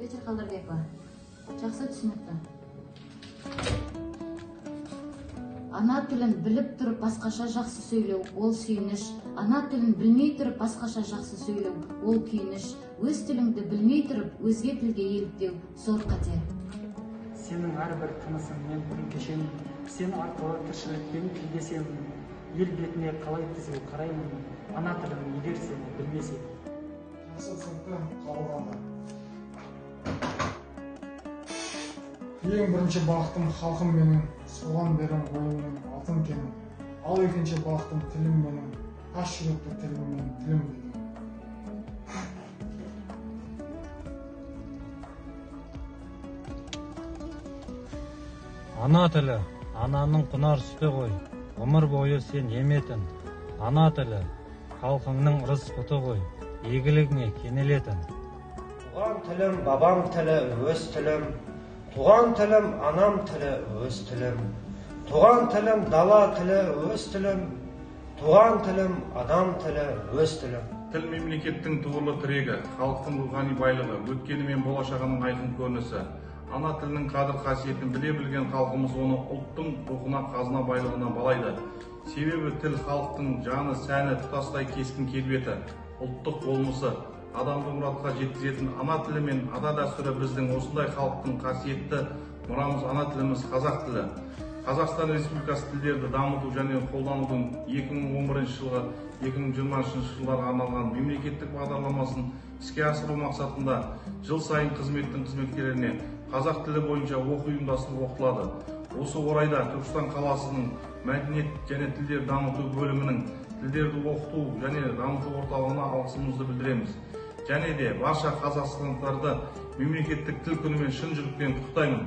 Вечер Қалдырбекова. Жақсы түсінікті. Ана тілін біліп тұрып басқаша жақсы сөйлеу, ол сүйініш. Ана тілін білмей тұрып басқаша жақсы сөйлеу, ол күйініш. Өз тіліңді білмей тұрып өзге тілге еліктеу, зор қате. Сенің әрбір тынысың мен бүгін кешемін. Сен арқылы тіршілікпен тілдесемін. Ел бетіне қалай тізу қараймын. Ана тілін егер сені білмесем. Жақсы түсінікті қабылданды. Ең бірінші бағытым халқым менің, соған берем ойымның алтын кенін. Ал екінші бағытым тілім менің, тас жүректі тілім мен тілім деdim. Ана тілі, ананың құнар сүті ғой, ғұмыр бойы сен еметін. Ана тілі, халқыңның ырыс бұты ғой, игілігіңе кенелетін. Туған тілім, бабам тілі, өз тілім. Туған тілім, анам тілі, өз тілім. Туған тілім, дала тілі, өз тілім. Туған тілім, адам тілі, өз тілім. Тіл мемлекеттің тұғырлы тірегі, халықтың рухани байлығы, өткені мен болашағының айқын көрінісі. Ана тілінің қадір қасиетін біле білген халқымыз оны ұлттың рухына, қазына байлығына балайды. Себебі тіл халықтың жаны, сәні, тұтастай кескін келбеті, ұлттық болмысы. Адамды мұратқа жеткізетін ана тілі мен ата дәстүрі біздің осындай халықтың қасиетті мұрамыз. Ана тіліміз қазақ тілі. Қазақстан Республикасы тілдерді дамыту және қолданудың 2011 жылғы 2020 жылдарға арналған мемлекеттік бағдарламасын іске асыру мақсатында жыл сайын қызметтің қызметкерлеріне қазақ тілі бойынша оқу ұйымдастырылып оқытылады. Осы орайда Түркістан қаласының мәдениет және тілдер дамыту бөлімінің тілдерді оқыту және дамыту орталығына алғысымызды білдіреміз. Және де барша қазақстандықтарды мемлекеттік тіл күнімен шын жүрекпен құттықтаймын.